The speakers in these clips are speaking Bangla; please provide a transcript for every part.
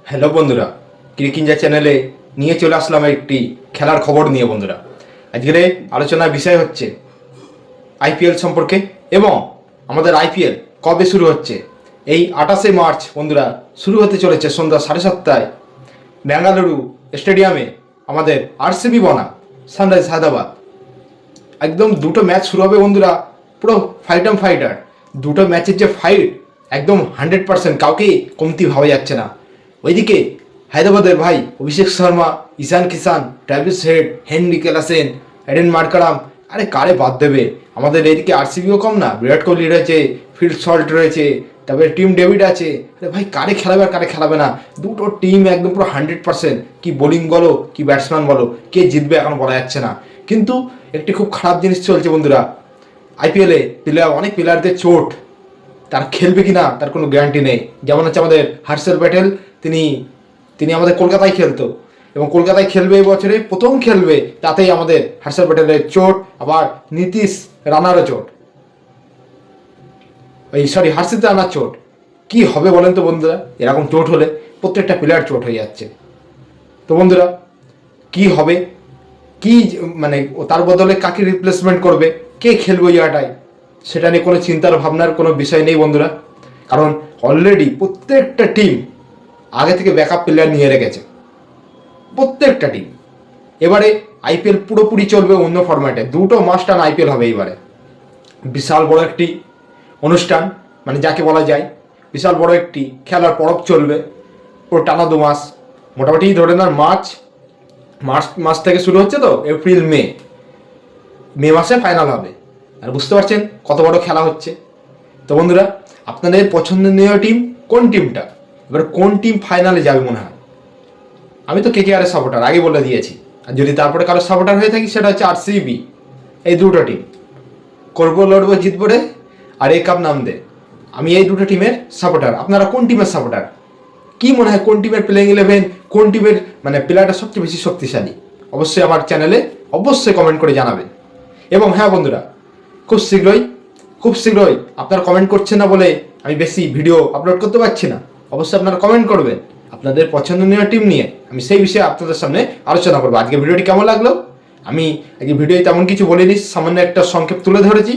হ্যালো বন্ধুরা, ক্রিকিঞ্জা চ্যানেলে নিয়ে চলে আসলাম একটি খেলার খবর নিয়ে। বন্ধুরা, আজকের আলোচনার বিষয় হচ্ছে আইপিএল সম্পর্কে এবং আমাদের আইপিএল কবে শুরু হচ্ছে। এই 28শে মার্চ বন্ধুরা শুরু হতে চলেছে সন্ধ্যা 7:30টায় বেঙ্গালুরু স্টেডিয়ামে আমাদের আরসিবি বনাম সানরাইজ হায়দ্রাবাদ। একদম দুটো ম্যাচ শুরু হবে বন্ধুরা, পুরো ফাইটার। দুটো ম্যাচের যে ফাইট একদম 100%, কাউকে কমতি ভাবা যাচ্ছে না। ওইদিকে হায়দ্রাবাদের ভাই Abhishek Sharma, Ishan Kishan, Travis Head, Heinrich Klaasen, Aiden Markram, আরে কারে বাদ দেবে। আমাদের এদিকে আরসিবিও কম না, বিরাট কোহলি রয়েছে, ফিল সল্ট রয়েছে, তারপরে টিম ডেভিড আছে। আরে ভাই কারে খেলাবে আর কারে খেলাবে না, দুটো টিম একদম পুরো 100%। কি বোলিং বলো কি ব্যাটসম্যান বলো, কে জিতবে এখন বলা যাচ্ছে না। কিন্তু একটি খুব খারাপ জিনিস চলছে বন্ধুরা, আইপিএলে অনেক প্লেয়ারদের চোট, তার খেলবে কি না তার কোনো গ্যারান্টি নেই। যেমন হচ্ছে আমাদের হর্ষল প্যাটেল, তিনি আমাদের কলকাতায় খেলতো এবং কলকাতায় খেলবে এই বছরে, প্রথম খেলবে, তাতেই আমাদের হর্ষল প্যাটেলের চোট। আবার নীতিশ রানারও চোট, হর্ষিত রানার চোট। কি হবে বলেন তো বন্ধুরা, এরকম চোট হলে প্রত্যেকটা প্লেয়ার চোট হয়ে যাচ্ছে। তো বন্ধুরা কি হবে, কি মানে তার বদলে কাকে রিপ্লেসমেন্ট করবে, কে খেলবে ওই জায়গাটায়, সেটা নিয়ে কোনো চিন্তার ভাবনার কোনো বিষয় নেই বন্ধুরা। কারণ অলরেডি প্রত্যেকটা টিম আগে থেকে ব্যাকআপ প্লেয়ার নিয়ে রেখেছে, প্রত্যেকটা টিম। এবারে আইপিএল পুরোপুরি চলবে অন্য ফরম্যাটে, দুটো মাস টান আইপিএল হবে এবারে। বিশাল বড় একটি অনুষ্ঠান, মানে যাকে বলা যায় বিশাল বড় একটি খেলার পরব চলবে পুরো টানা 2 মাস। মোটামুটি ধরে নেন মার্চ থেকে শুরু হচ্ছে, তো এপ্রিল মে মাসে ফাইনাল হবে। আর বুঝতে পারছেন কত বড় খেলা হচ্ছে। তো বন্ধুরা, আপনাদের পছন্দনীয় টিম কোন টিমটা, এবার কোন টিম ফাইনালে যাবে মনে হয়? আমি তো কেকেআরের সাপোর্টার, আগে বলে দিয়েছি। আর যদি তারপরে কারো সাপোর্টার হয়ে থাকি সেটা হচ্ছে আরসিবি। এই দুটো টিম করবো, লড়বো, জিতবো রে, আর এই কাপ নাম দে। আমি এই দুটো টিমের সাপোর্টার। আপনারা কোন টিমের সাপোর্টার? কি মনে হয় কোন টিমের প্লেইং 11, কোন টিমের মানে প্লেয়ারটা সবচেয়ে বেশি শক্তিশালী? অবশ্যই আমার চ্যানেলে অবশ্যই কমেন্ট করে জানাবেন। এবং হ্যাঁ বন্ধুরা, খুব শীঘ্রই আপনারা কমেন্ট করছেন না বলে আমি বেশি ভিডিও আপলোড করতে পারছি না। অবশ্যই আপনারা কমেন্ট করবেন আপনাদের পছন্দনীয় টিম নিয়ে, আমি সেই বিষয়ে আপনাদের সামনে আলোচনা করবো। আজকে ভিডিওটি কেমন লাগলো? আমি আজকে ভিডিওতে তেমন কিছু বলিনি, সামান্য একটা সংক্ষেপ তুলে ধরেছি।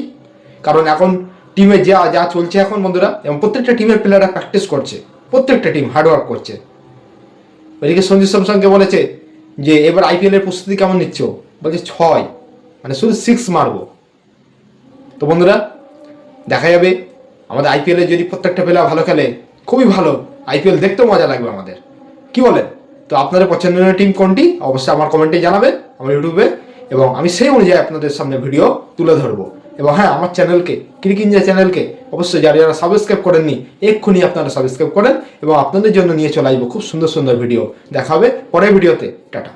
কারণ এখন টিমে যা চলছে এখন বন্ধুরা, এবং প্রত্যেকটা টিমের প্লেয়াররা প্র্যাকটিস করছে, প্রত্যেকটা টিম হার্ডওয়ার্ক করছে। ওইদিকে সঞ্জু স্যামসনকে বলেছে যে এবার আইপিএলের প্রস্তুতি কেমন নিচ্ছ, বলছে 6, মানে শুধু 6 মারবো। তো বন্ধুরা দেখা যাবে আমাদের আইপিএলে যদি প্রত্যেকটা প্লেয়ার ভালো খেলে, খুবই ভালো, আইপিএল দেখতেও মজা লাগবে আমাদের। কি বলেন? তো আপনাদের পছন্দের টিম কোনটি অবশ্যই আমার কমেন্টে জানাবেন আমার ইউটিউবে, এবং আমি সেই অনুযায়ী আপনাদের সামনে ভিডিও তুলে ধরবো। এবং হ্যাঁ, আমার চ্যানেলকে ক্রিকিঞ্জা চ্যানেলকে অবশ্যই যারা সাবস্ক্রাইব করেননি এক্ষুনি আপনারা সাবস্ক্রাইব করেন, এবং আপনাদের জন্য নিয়ে চলে আসবো খুব সুন্দর ভিডিও। দেখা হবে পরের ভিডিওতে। টাটা।